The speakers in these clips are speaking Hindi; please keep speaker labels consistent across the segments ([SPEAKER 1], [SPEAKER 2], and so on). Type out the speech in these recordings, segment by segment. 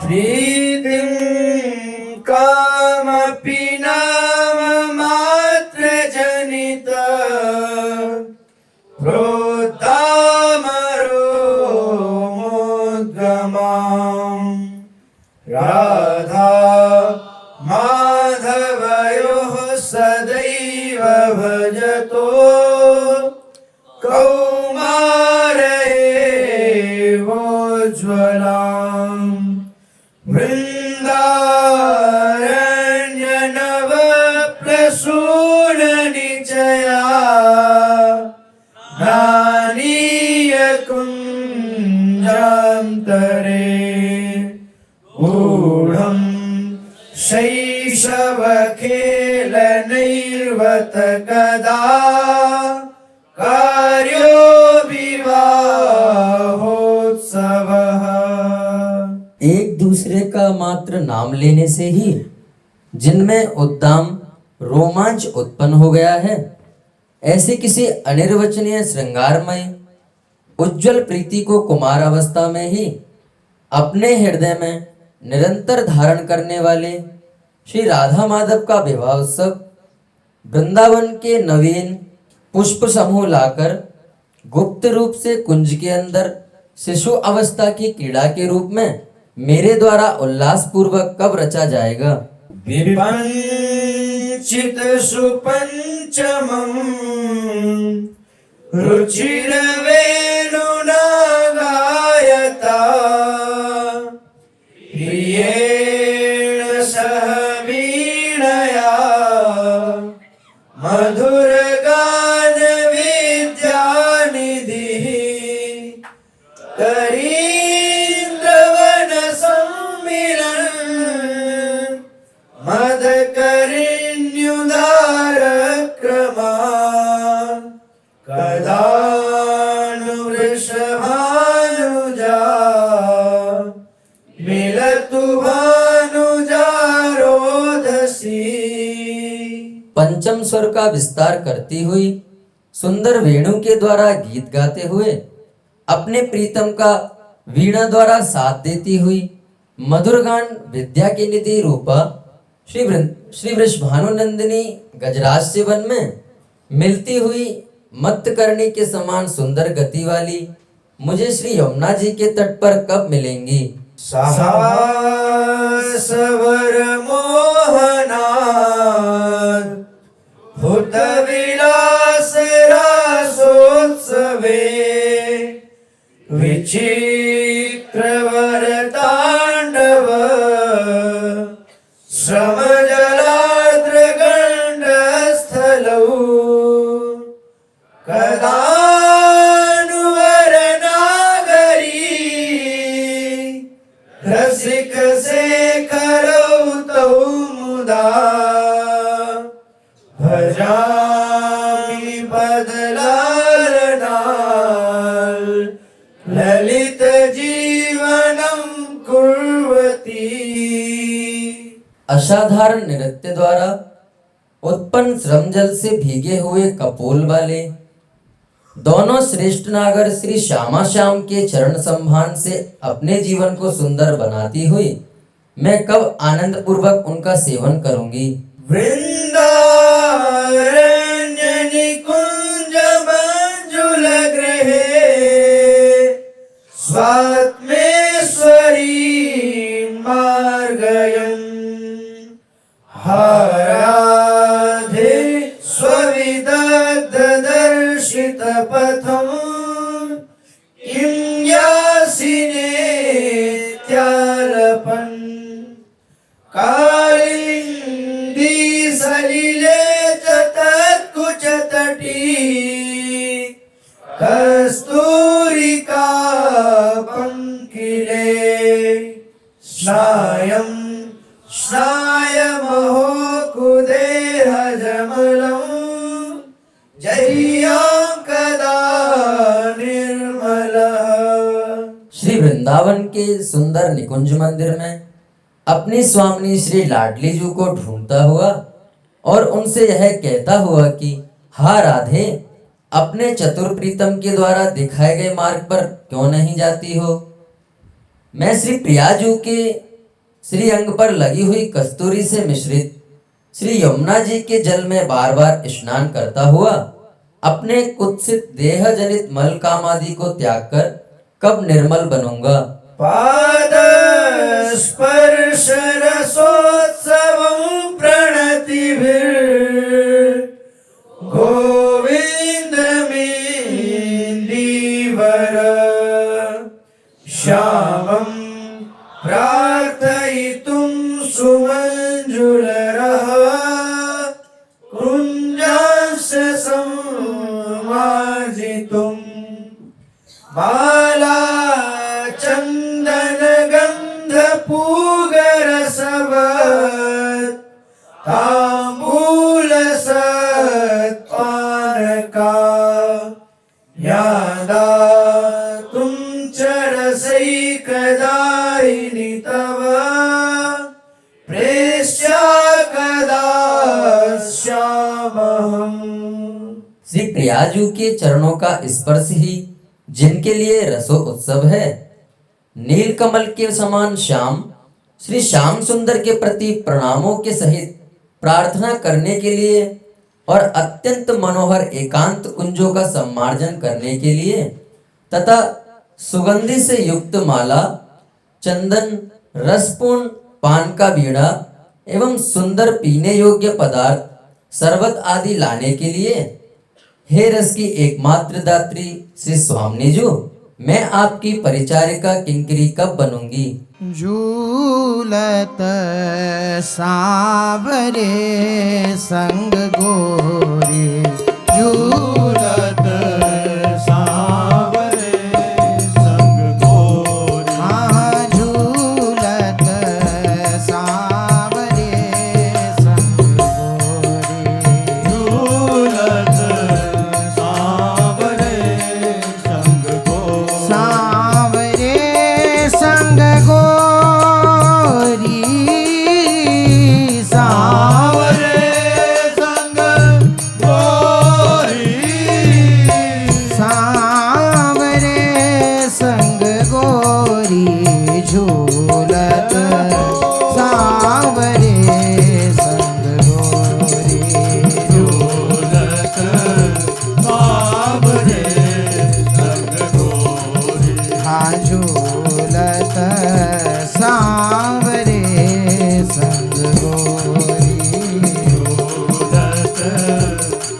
[SPEAKER 1] प्रीतिं कामपि नाम मात्र जनित प्रोत्तामरोमोद्गमां राधा माधवयोः सदैव भजतो कौमारयेवोज्ज्वलाम् वृन्दारण्यनवप्रसूननिचया नानीयकुञ्जान्तरे ऊढं शैशवखेलनैर्वत कदा कार्यो विवाहोत्सवः।
[SPEAKER 2] एक दूसरे का मात्र नाम लेने से ही जिनमें उद्दाम रोमांच उत्पन्न हो गया है, ऐसे किसी अनिर्वचनीय श्रृंगारमय उज्जवल प्रीति को कुमार अवस्था में ही अपने हृदय में निरंतर धारण करने वाले श्री राधा माधव का विवाह उत्सव वृंदावन के नवीन पुष्प समूह लाकर गुप्त रूप से कुंज के अंदर शिशु अवस्था की क्रीड़ा के रूप में मेरे द्वारा उल्लास पूर्वक कब रचा जाएगा।
[SPEAKER 1] विपंचित सुपंचमं रुचिरवेणुना गायता प्रियेण सह वीणया मधुरगान विद्यानिधिः करीन्द्रवन सम्मिलन मदकरिण्युदारक्रमा कदानुवृषभानुजा मिलतु भानुजा रोदसी।
[SPEAKER 2] पंचम स्वर का विस्तार करती हुई सुंदर वेणु के द्वारा गीत गाते हुए अपने प्रीतम का वीणा द्वारा साथ देती हुई मधुर गान विद्या की निधि रूपा श्री वृषभानुनंदिनी गजराज से वन में मिलती हुई मत्त करने के समान सुंदर गति वाली मुझे श्री यमुना जी के तट पर कब मिलेंगी।
[SPEAKER 1] सवर मोहनाद भूत विलास रासोत्सवे विचित्रवर तांडव श्रम जलाद्र गंड स्थलौ कदानुवर नागरी रसिक से करौ तौ मुदा भजामि पदलालनाल ललित जीवनम कुर्वती।
[SPEAKER 2] असाधारण नृत्य द्वारा उत्पन्न श्रमजल से भीगे हुए कपोल वाले दोनों श्रेष्ठ नागर श्री श्यामा श्याम के चरण संभान से अपने जीवन को सुंदर बनाती हुई मैं कब आनंद पूर्वक उनका सेवन करूंगी।
[SPEAKER 1] वृंदारण्य निकुंज मंजुल गृहे स्वात्मेश्वरी मार्गयन् हाराधे स्वविदग्ध दर्शित पथं किं यासिने त्यालपन् कालिन्दी सलिले च तत्कुचतटी कस्तूरिका पंकिले स्नायं स्नायमहो कुदेहजमलं जह्यां कदा निर्मलः।
[SPEAKER 2] श्री वृंदावन के सुंदर निकुंज मंदिर में अपनी स्वामिनी श्री लाडली जी को ढूंढता हुआ और उनसे यह कहता हुआ कि हा राधे, अपने चतुर प्रीतम के द्वारा दिखाए गए मार्ग पर क्यों नहीं जाती हो। मैं श्री प्रियाजू के श्री अंग पर लगी हुई कस्तूरी से मिश्रित श्री यमुना जी के जल में बार बार स्नान करता हुआ अपने कुत्सित देह जनित मल काम आदि को त्याग कर कब निर्मल बनूंगा।
[SPEAKER 1] पाद स्पर्श रसोत्सवं प्रणतिभिर् गोविंद मेन्दीवर श्यामं प्रार्थयितुं सुमञ्जुलरः कुञ्जास्य सम्मार्जितुं माला चंदन गंध पूगरसवत् तांबूल सत्पानका यादातुं चरसैकदायिनि तव प्रेष्या कदा श्यामहम्।
[SPEAKER 2] श्री प्रियाजू के चरणों का स्पर्श ही जिनके लिए रसो उत्सव है, नीलकमल के समान श्याम श्री श्याम सुंदर के प्रति प्रणामों के सहित प्रार्थना करने के लिए और अत्यंत मनोहर एकांत कुंजों का सम्मार्जन करने के लिए तथा सुगंधि से युक्त माला, चंदन, रसपूर्ण पान का बीड़ा एवं सुंदर पीने योग्य पदार्थ, शरबत आदि लाने के लिए हे रस की एकमात्र दात्री श्री स्वामिनी जो मैं आपकी परिचारिका किंकरी कब बनूंगी।
[SPEAKER 3] झूलत सांवरे संग गोरी झूलत सांवरे संग गोरी हाँ झूलत सांवरे संग गोरी झूलत सांवरे संग गोरी सांवरे संग गोरी सांवरे संग गोरी सांवरे संग गोरी झूलत सांवरे संग गोरी झूलत सांवरे संग गोरी हाँ झूलत सांवरे संग गोरी झूलत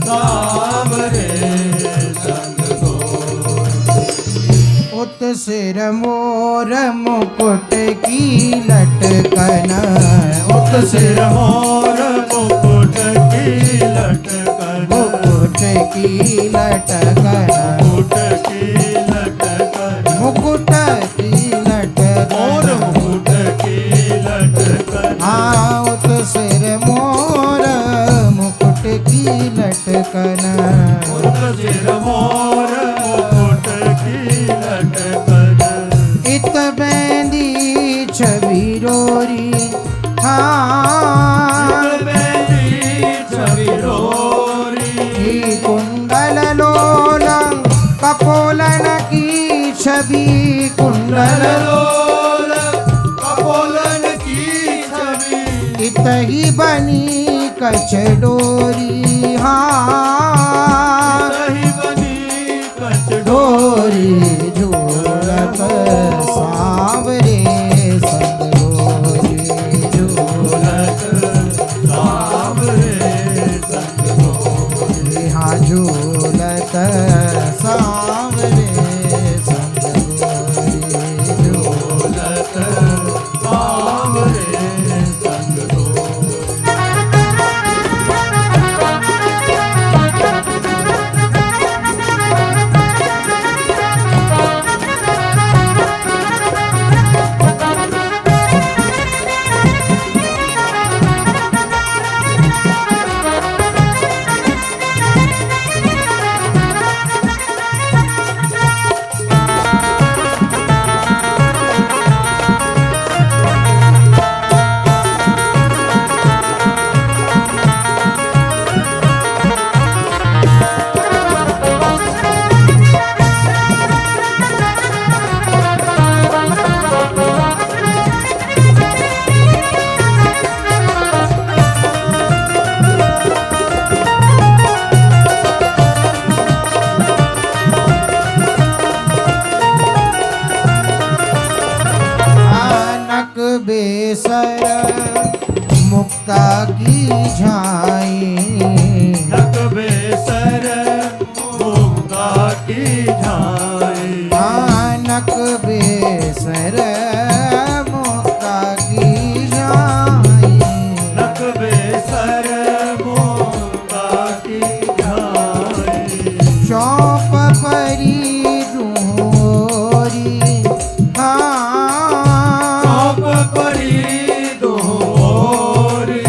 [SPEAKER 3] सांवरे संग गोरी उत सिर मोर मुकुट की लटकन उत सिर मोर मुकुट की लटकन मुकुट की लटकन मुकुट की लटकन मुकुट की लटकन मुकुट की लटकन हाँ उत सिर मोर मुकुट की लटकन उत सिर मोर मुकुट की लटकन इत बेंदी छवि रोरी हाँ बेंदी छवि रोरी कुंडल लोल कपोलन की छवि कुंडल लोल कपोलन की छवि इत ही बनी कछ डोरी हाँ ही बनी कछ डोरी झूलत सांवरे संग गोरी झूलत सांवरे संग गोरी हाँ झूलत सांवरे संग गोरी झूलत सांवरे संग गोरी बेसर मुक्ता की झाई
[SPEAKER 4] नक बेसर मुक्ता की झाई
[SPEAKER 3] नानक बेसर मुक्ता की झाई
[SPEAKER 4] नक बेसर मुक्ता की झाई
[SPEAKER 3] चौप परी दोहरी
[SPEAKER 4] चौप परी दोहरी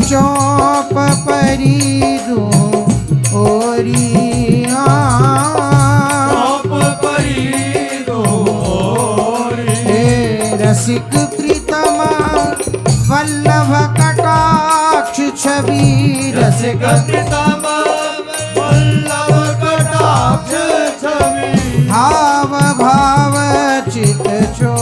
[SPEAKER 3] चौप परी दोहरी
[SPEAKER 4] चौप परी दोहरी
[SPEAKER 3] रसिक प्रीतमा वल्लभ कटाक्ष छवि
[SPEAKER 4] रसिक प्रीतमा वल्लभ कटाक्ष छवि
[SPEAKER 3] भाव भाव चित छो